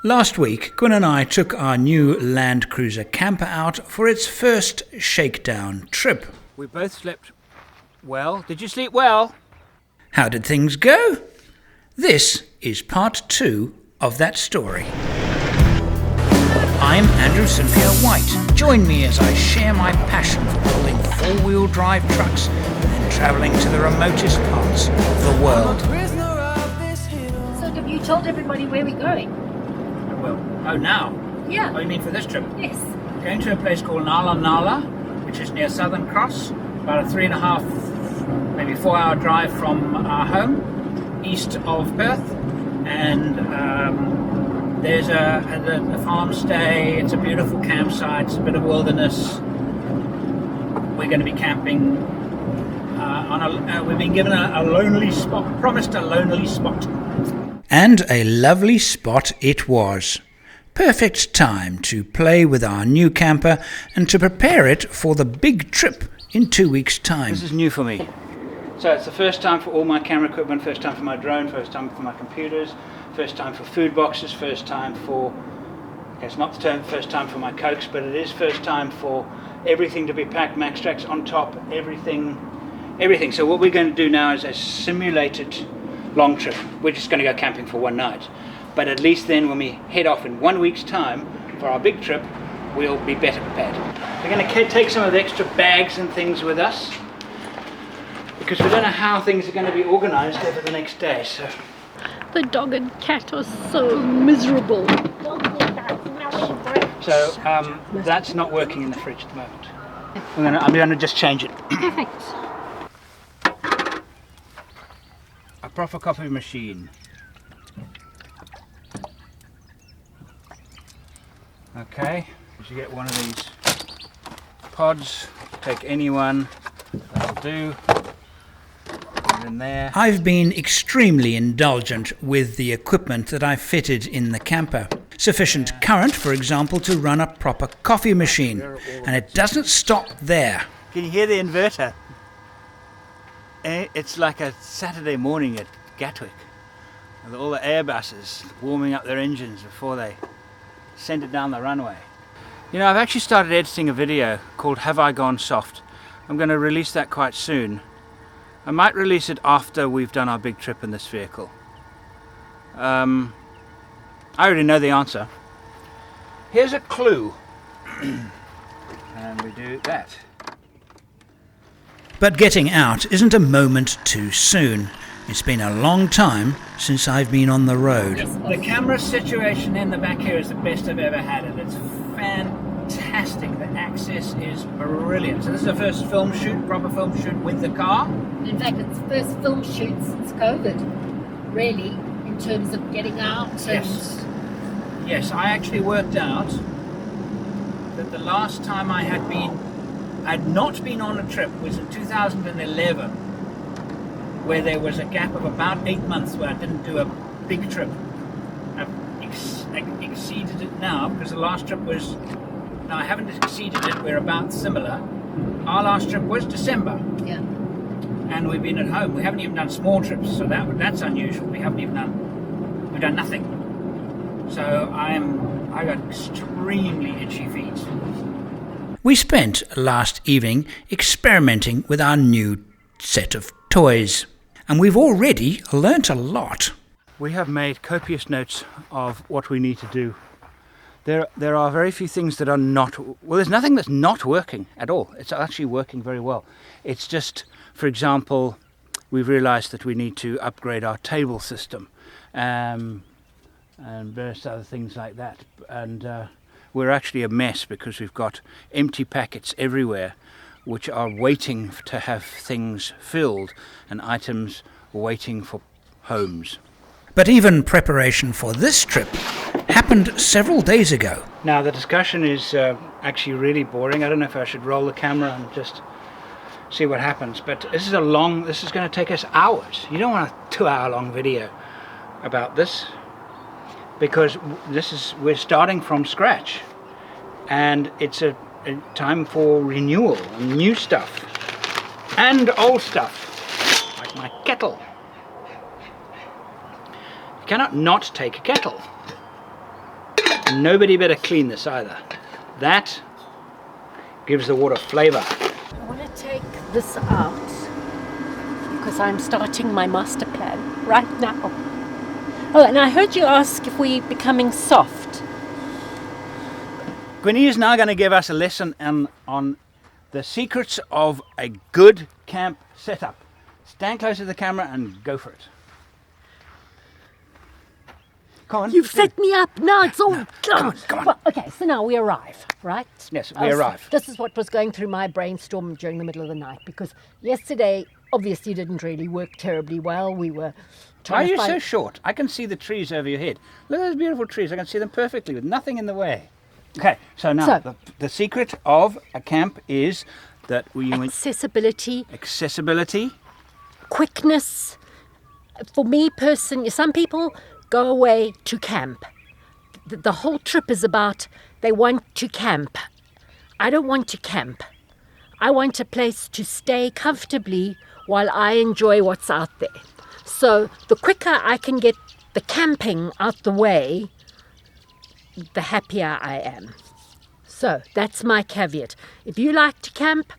Last week, Gwynn and I took our new Land Cruiser camper out for its first shakedown trip. We both slept well. Did you sleep well? How did things go? This is part 2 of that story. I'm St Pierre White. Join me as I share my passion for building four-wheel drive trucks and travelling to the remotest parts of the world. So have you told everybody where we're going? Oh, now? Yeah. Oh, you mean for this trip? Yes. Going to a place called Nala Nala, which is near Southern Cross, about a 3.5, maybe 4-hour drive from our home, east of Perth. And there's a farm stay. It's a beautiful campsite. It's a bit of wilderness. We're going to be camping we've been given a lonely spot, promised a lonely spot. And a lovely spot it was. Perfect time to play with our new camper and to prepare it for the big trip in 2 weeks' time. This is new for me. So it's the first time for all my camera equipment, first time for my drone, first time for my computers, first time for food boxes, first time for, it's not the first time for my Cokes, but it is first time for everything to be packed, Max Tracks on top, everything. So what we're going to do now is a simulated long trip. We're just going to go camping for one night. But at least then when we head off in 1 week's time for our big trip, we'll be better prepared. We're going to take some of the extra bags and things with us because we don't know how things are going to be organised over the next day. So The dog and cat are so miserable. So that's not working in the fridge at the moment. I'm going to just change it. Perfect. A proper coffee machine. Okay, you get one of these pods, take any one, that'll do. Put it in there. I've been extremely indulgent with the equipment that I've fitted in the camper. Sufficient current, for example, to run a proper coffee machine. And it doesn't stop there. Can you hear the inverter? It's like a Saturday morning at Gatwick, with all the Airbuses warming up their engines before they send it down the runway. You know, I've actually started editing a video called Have I Gone Soft? I'm going to release that quite soon. I might release it after we've done our big trip in this vehicle. I already know the answer. Here's a clue. And we do that. But getting out isn't a moment too soon. It's been a long time since I've been on the road. The camera situation in the back here is the best I've ever had, and it's fantastic. The access is brilliant. So this is the first film shoot, proper film shoot with the car. In fact, it's the first film shoot since COVID, really, in terms of getting out. Yes, I actually worked out that the last time I had not been on a trip was in 2011, where there was a gap of about 8 months where I didn't do a big trip. I've exceeded it now because the last trip was, no, I haven't exceeded it, we're about similar. Our last trip was December. Yeah. And we've been at home. We haven't even done small trips, so that's unusual. We've done nothing. So I got extremely itchy feet. We spent last evening experimenting with our new set of toys, and we've already learnt a lot. We have made copious notes of what we need to do. There are very few things that are not, well, there's nothing that's not working at all. It's actually working very well. It's just, for example, we've realized that we need to upgrade our table system and various other things like that. And we're actually a mess because we've got empty packets everywhere which are waiting to have things filled and items waiting for homes. But even preparation for this trip happened several days ago. Now the discussion is actually really boring. I don't know if I should roll the camera and just see what happens, but this is going to take us hours. You don't want a 2-hour long video about this, because we're starting from scratch, and it's a time for renewal and new stuff and old stuff, like my kettle. You cannot not take a kettle. Nobody better clean this either. That gives the water flavour. I want to take this out because I'm starting my master plan right now. Oh, and I heard you ask if we're becoming soft. Gwynny is now going to give us a lesson on the secrets of a good camp setup. Stand close to the camera and go for it. Come on. You've set me up. Now it's all Come on. Well, okay, so now we arrive, right? Yes, we arrive. This is what was going through my brainstorm during the middle of the night, because yesterday obviously didn't really work terribly well. We were Why trying are to you find... so short? I can see the trees over your head. Look at those beautiful trees. I can see them perfectly with nothing in the way. Okay, so now the secret of a camp is that accessibility, quickness. For me personally, some people go away to camp. The whole trip is about they want to camp. I don't want to camp. I want a place to stay comfortably while I enjoy what's out there. So the quicker I can get the camping out the way, the happier I am. So that's my caveat. If you like to camp,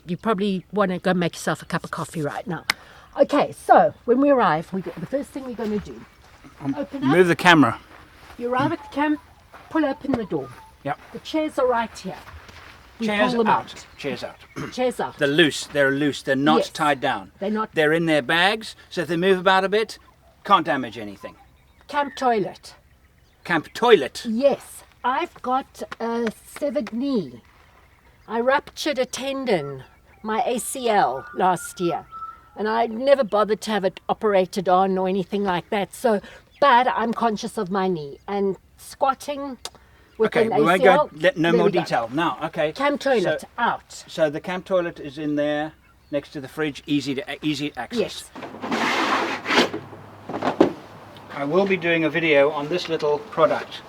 you probably want to go make yourself a cup of coffee right now. Okay, so when we arrive, the first thing we're going to do, open up. move the camera. You arrive at the camp, pull open the door. Yep. The chairs are right here. We Chairs pull them out. Chairs out. Chairs out. They're loose. They're not Yes. tied down. They're not. They're in their bags, so if they move about a bit, can't damage anything. Camp toilet. Camp toilet. Yes, I've got a severed knee. I ruptured a tendon, my ACL, last year. And I never bothered to have it operated on or anything like that. So, but I'm conscious of my knee. And squatting with Okay, an we won't ACL, go no there more we go. detail. Now, okay. Camp toilet, out. So the camp toilet is in there, next to the fridge, easy access. Yes. I will be doing a video on this little product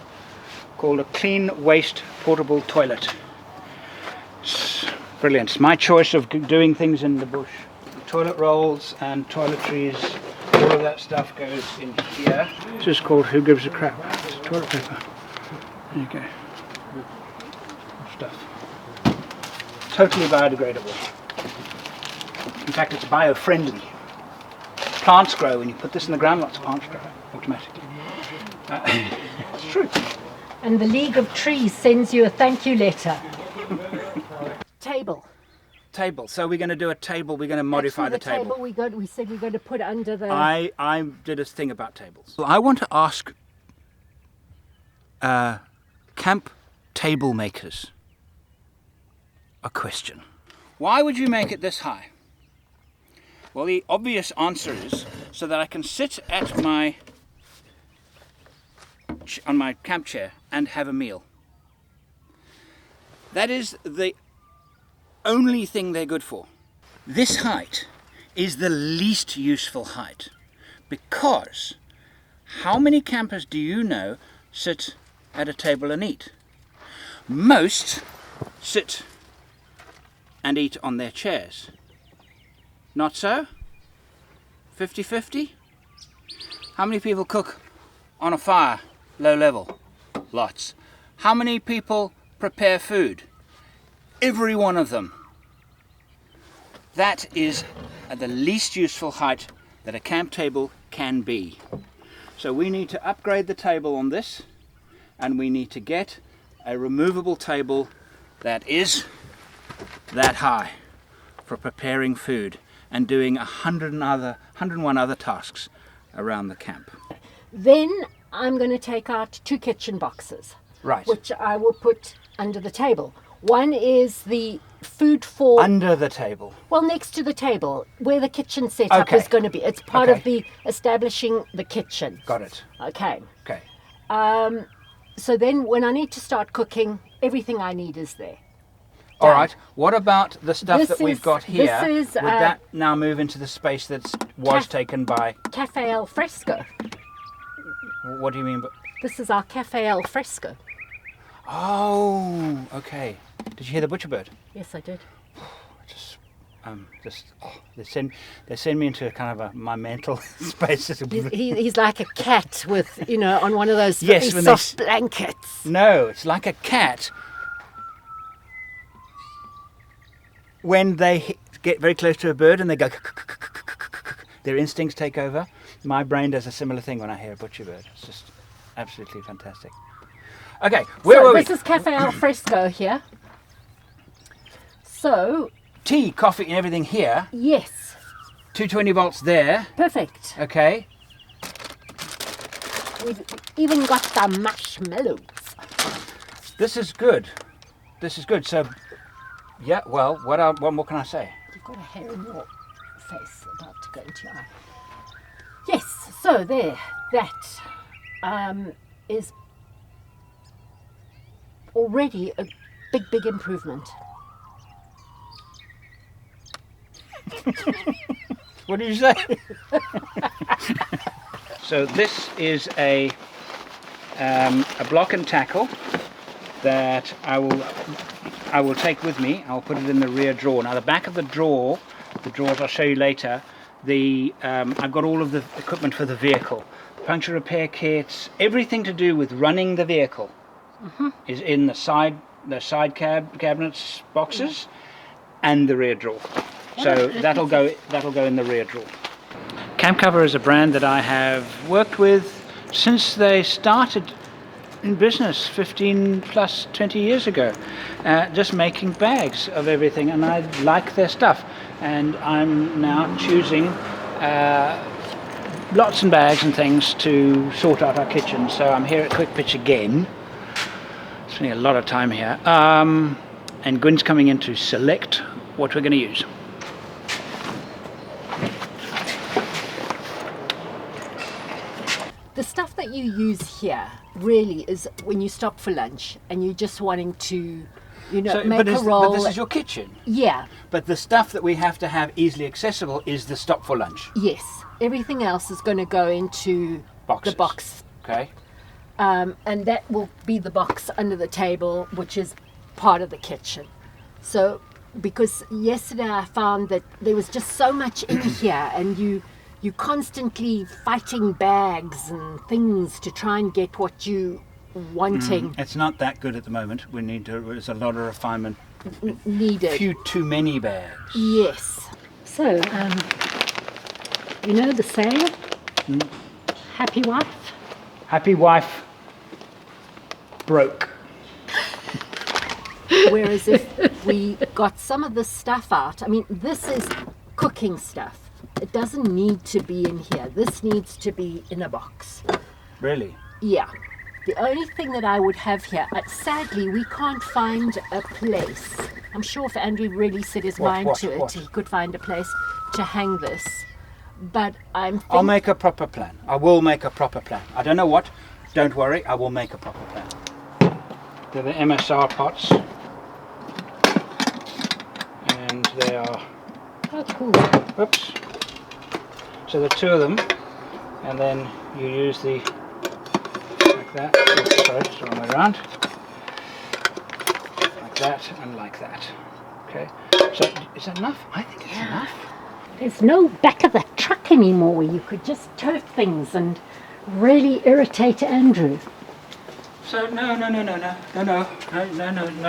called a clean waste portable toilet. It's brilliant. It's my choice of doing things in the bush. Toilet rolls and toiletries, all of that stuff goes in here. This is called Who Gives a Crap? It's toilet paper. There you go. Stuff. Totally biodegradable. In fact, it's bio-friendly. Plants grow when you put this in the ground. Lots of plants grow automatically. It's true. And the League of Trees sends you a thank you letter. Table. Table. So we're going to do a table. We're going to modify Actually, the table. we said we're going to put under the... I did a thing about tables. I want to ask camp table makers a question. Why would you make it this high? Well, the obvious answer is so that I can sit at on my camp chair and have a meal. That is the only thing they're good for. This height is the least useful height, because how many campers do you know sit at a table and eat? Most sit and eat on their chairs. Not so? 50-50? How many people cook on a fire, low level? Lots. How many people prepare food? Every one of them. That is the least useful height that a camp table can be. So we need to upgrade the table on this, and we need to get a removable table that is that high for preparing food and doing 101 other tasks around the camp. Then I'm going to take out 2 kitchen boxes. Right. Which I will put under the table. One is the food for... Under the table. Well, next to the table, where the kitchen setup is going to be. It's part of the establishing the kitchen. Got it. Okay. Okay. So then when I need to start cooking, everything I need is there. All Done. right. What about the stuff that we've got here? This is, Would that now move into the space that was taken by... Cafe al fresco. What do you mean? This is our Cafe al fresco. Oh, okay. Did you hear the butcher bird? Yes, I did. they send me into a kind of my mental space. He's like a cat with, on one of those Yes, very soft blankets. No, it's like a cat when they get very close to a bird and they go, their instincts take over. My brain does a similar thing when I hear a butcher bird. It's just absolutely fantastic. Okay, where were we? This is Cafe Al Fresco here. So... Tea, coffee and everything here. Yes. 220 volts there. Perfect. Okay. We've even got the marshmallows. This is good. This is good. So, yeah, well, what more can I say? You've got a hair in your face about to go into your eye. Yes, so there, that is already a big improvement. What did you say? So this is a block and tackle that I will take with me. I'll put it in the rear drawer. Now the back of the drawers I'll show you later. I've got all of the equipment for the vehicle, puncture repair kits, everything to do with running the vehicle is in the side cabinets boxes and the rear drawer. So that'll go in the rear drawer. Camp Cover is a brand that I have worked with since they started in business 15 plus 20 years ago, just making bags of everything, and I like their stuff, and I'm now choosing lots and bags and things to sort out our kitchen. So I'm here at Quick Pitch again, spending a lot of time here, and Gwynn's coming in to select what we're going to use. The stuff that you use here really is when you stop for lunch and you're just wanting to, make a roll. But this is your kitchen. Yeah. But the stuff that we have to have easily accessible is the stop for lunch. Yes. Everything else is going to go into Boxes. the box. Okay. And that will be the box under the table, which is part of the kitchen. So, because yesterday I found that there was just so much in here, and you're constantly fighting bags and things to try and get what you wanting. It's not that good at the moment. There's a lot of refinement Needed. A few too many bags. Yes. So, the saying, happy wife? Happy wife broke. Whereas if we got some of this stuff out, this is cooking stuff. It doesn't need to be in here. This needs to be in a box. Really? Yeah. The only thing that I would have here, sadly, we can't find a place. I'm sure if Andrew really set his mind to it, he could find a place to hang this. But I'll make a proper plan. I will make a proper plan. I don't know what. Don't worry, I will make a proper plan. They're the MSR pots. And they are... Oh, cool. Whoops. So there are two of them. And then you use the... like that. Oops, sorry, it's the wrong way around. Like that and like that. Okay. So is that enough? I think it's enough. There's no back of the truck anymore where you could just tote things and really irritate Andrew. So no, not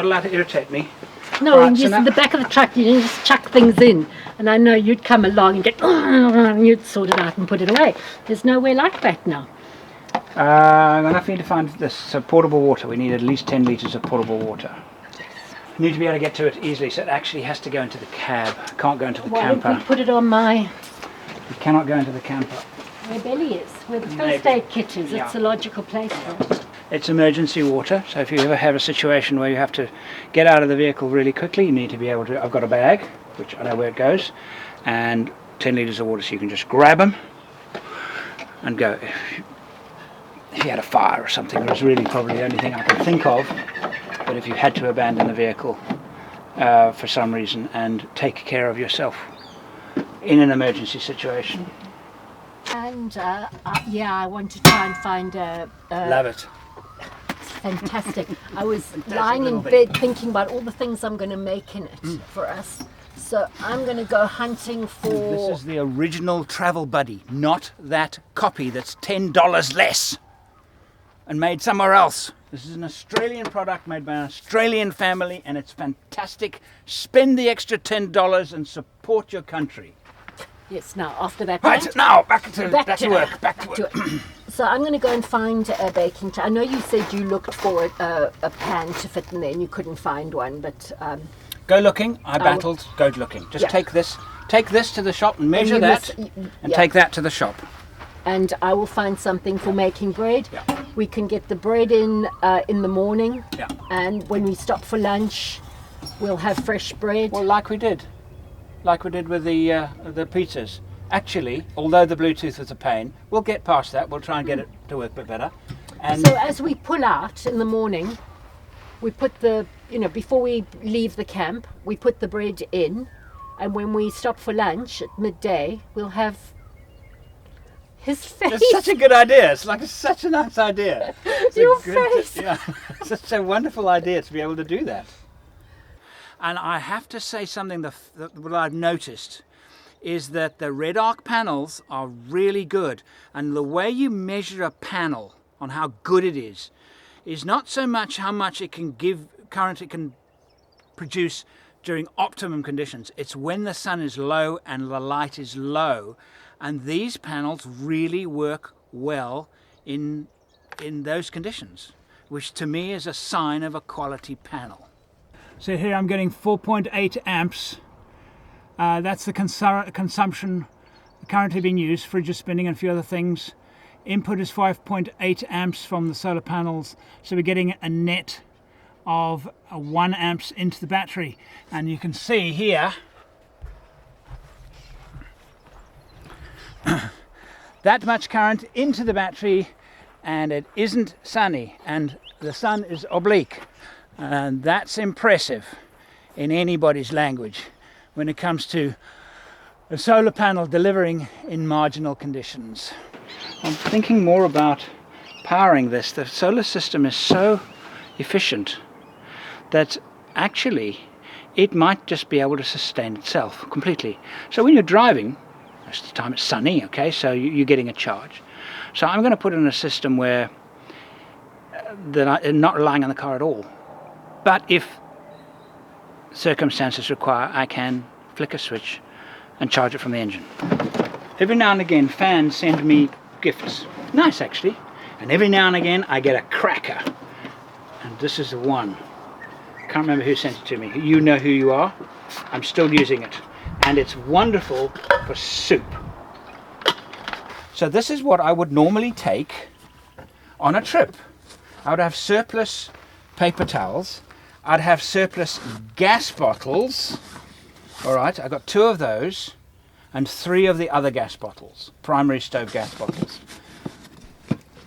allowed to irritate me. No, Right, and so in the back of the truck you can just chuck things in, and I know you'd come along and get and you'd sort it out and put it away. There's nowhere like that now. I'm going to have to find this. So portable water. We need at least 10 litres of portable water. We need to be able to get to it easily, so it actually has to go into the cab. Can't go into the camper. Why don't we put it on my... It cannot go into the camper. Where Belly is, where the first aid kit is. It's a logical place for it. It's emergency water, so if you ever have a situation where you have to get out of the vehicle really quickly, you need to be able to... I've got a bag, which I know where it goes, and 10 litres of water, so you can just grab them and go. If you had a fire or something, it was really probably the only thing I can think of. But if you had to abandon the vehicle for some reason and take care of yourself in an emergency situation. And I want to try and find a... Love it. Fantastic. I was lying in bed thinking about all the things I'm going to make in it for us. So I'm going to go hunting for... This is the original Travel Buddy, not that copy that's $10 less and made somewhere else. This is an Australian product made by an Australian family, and it's fantastic. Spend the extra $10 and support your country. Yes, now after that... Right, now back to work. So I'm going to go and find a baking tray. I know you said you looked for a pan to fit in there and you couldn't find one, but... Go looking. I battled. Go looking. Just take this to the shop and measure that, and take that to the shop. And I will find something for making bread. Yeah. We can get the bread in the morning. Yeah. And when we stop for lunch, we'll have fresh bread. Well, like we did with the pizzas. Actually, although the Bluetooth was a pain, we'll get past that. We'll try and get it to work a bit better. And so as we pull out in the morning, we put before we leave the camp, we put the bread in, and when we stop for lunch at midday, we'll have his face. It's such a good idea. It's like such a nice idea. Your face. Yeah, it's such a wonderful idea to be able to do that. And I have to say something that what I've noticed is that the red arc panels are really good, and the way you measure a panel on how good it is not so much how much it can give current it can produce during optimum conditions. It's when the sun is low and the light is low, and these panels really work well in those conditions, which to me is a sign of a quality panel. So here I'm getting 4.8 amps. That's the consumption currently being used. Fridge is spinning and a few other things. Input is 5.8 amps from the solar panels, so we're getting a net of 1 amps into the battery. And you can see here that much current into the battery, and it isn't sunny, and the sun is oblique, and that's impressive in anybody's language when it comes to a solar panel delivering in marginal conditions. I'm thinking more about powering this. The solar system is so efficient that actually it might just be able to sustain itself completely. So when you're driving, most of the time it's sunny, okay, so you're getting a charge. So I'm going to put in a system where I'm not relying on the car at all. But if circumstances require, I can flick a switch and charge it from the engine. Every now and again fans send me gifts. Nice actually. And every now and again I get a cracker. And this is the one. Can't remember who sent it to me. You know who you are. I'm still using it. And it's wonderful for soup. So this is what I would normally take on a trip. I would have surplus paper towels. I'd have surplus gas bottles. Alright, I got 2 of those and 3 of the other gas bottles, primary stove gas bottles.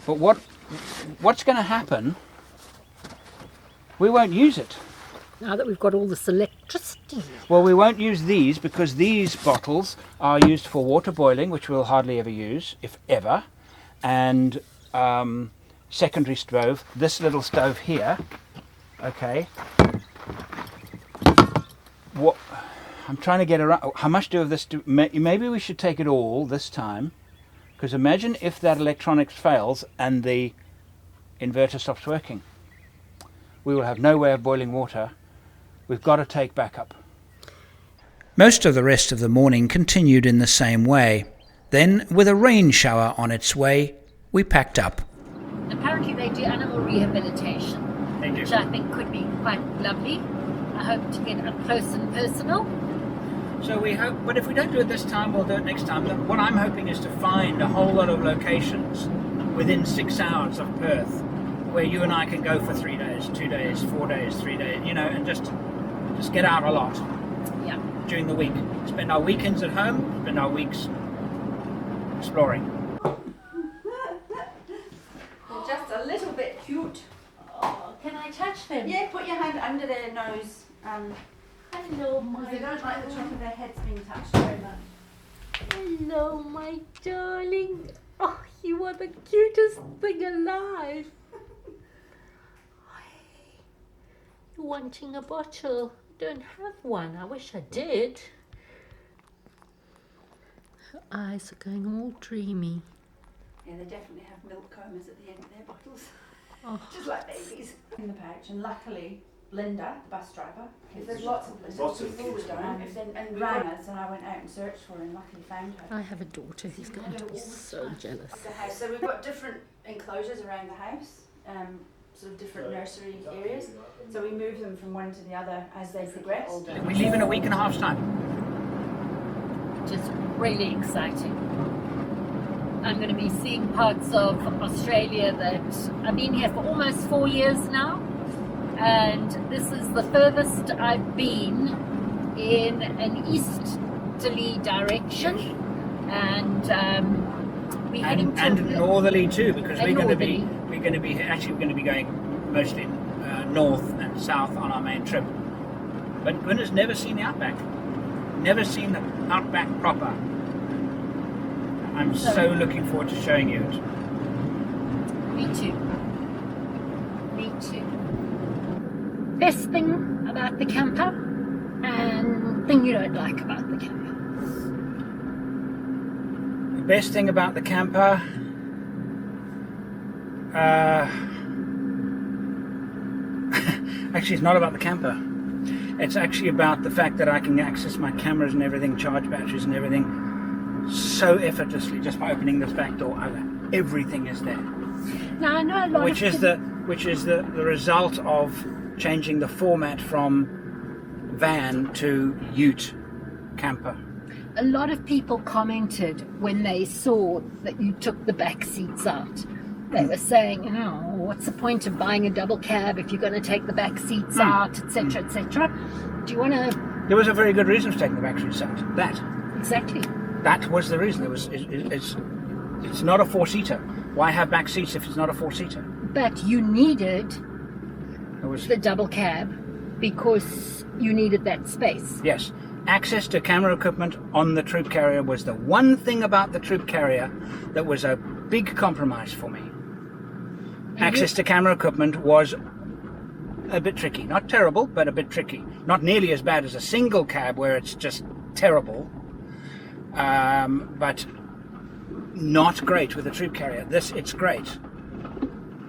But what's going to happen? We won't use it. Now that we've got all this electricity. Well, we won't use these because these bottles are used for water boiling, which we'll hardly ever use, if ever, and secondary stove. This little stove here, okay. What I'm trying to get around. How much of this do? Maybe we should take it all this time, because imagine if that electronics fails and the inverter stops working. We will have no way of boiling water. We've got to take backup. Most of the rest of the morning continued in the same way. Then, with a rain shower on its way, we packed up. Apparently they do animal rehabilitation, They do. which I think could be quite lovely. I hope to get up close and personal. So we hope, but if we don't do it this time, we'll do it next time. What I'm hoping is to find a whole lot of locations within 6 hours of Perth, where you and I can go for 3 days, 2 days, 4 days, 3 days, and just get out a lot. Yeah. During the week. Spend our weekends at home, spend our weeks exploring. They're just a little bit cute. Oh, can I touch them? Yeah, put your hand under their nose. Hello, my They don't like the top of their heads being touched very much. Hello, my darling. Oh, you are the cutest thing alive. You're wanting a bottle. don't have one. I wish I did. Her eyes are going all dreamy. Yeah, they definitely have milk comas at the end of their bottles. Oh. Just like babies. In the pouch, and luckily Linda, the bus driver, if there's lots of people with them, and rang us, and I went out and searched for her and luckily found her. I have a daughter who's going to be so jealous. Of the house. So we've got different enclosures around the house, sort of different nursery areas. So we move them from one to the other as they progress. We leave in a week and a half's time. Which is really exciting. I'm going to be seeing parts of Australia that I've been here for almost 4 years now, and this is the furthest I've been in an easterly direction, and we're heading to and northerly too, because and we're going to be going mostly north and south on our main trip. But Gwynn has never seen the outback, never seen the outback proper. I'm so looking forward to showing you it. Me too. Me too. Best thing about the camper and thing you don't like about the camper. The best thing about the camper, actually it's not about the camper. It's actually about the fact that I can access my cameras and everything, charge batteries and everything, so effortlessly just by opening this back door. Everything is there. Now I know a lot Which is the result of changing the format from van to ute camper. A lot of people commented when they saw that you took the back seats out. They were saying, oh, what's the point of buying a double cab if you're going to take the back seats out, etc., etc. Do you want to... There was a very good reason for taking the back seats out. Exactly. That was the reason. It's not a four-seater. Why have back seats if it's not a four-seater? But you needed the double cab because you needed that space. Yes. Access to camera equipment on the troop carrier was the one thing about the troop carrier that was a big compromise for me. Access to camera equipment was a bit tricky. Not terrible, but a bit tricky. Not nearly as bad as a single cab where it's just terrible. But not great with a troop carrier. It's great.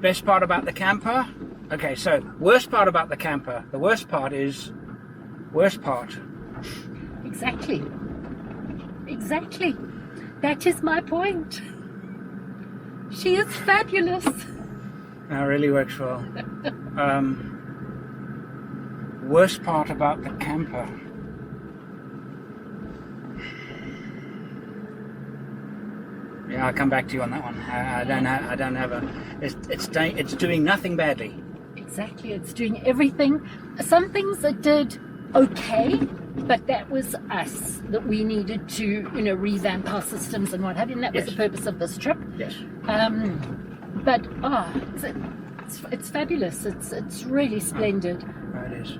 Best part about the camper? Okay, so worst part about the camper. The worst part is worst part. Exactly. Exactly. That is my point. She is fabulous. That really works well. Worst part about the camper. Yeah, I'll come back to you on that one. I don't have a. It's doing nothing badly. Exactly, it's doing everything. Some things it did okay, but that was us that we needed to, revamp our systems and what have you. And that was the purpose of this trip. Yes. But it's fabulous. It's really splendid. It is.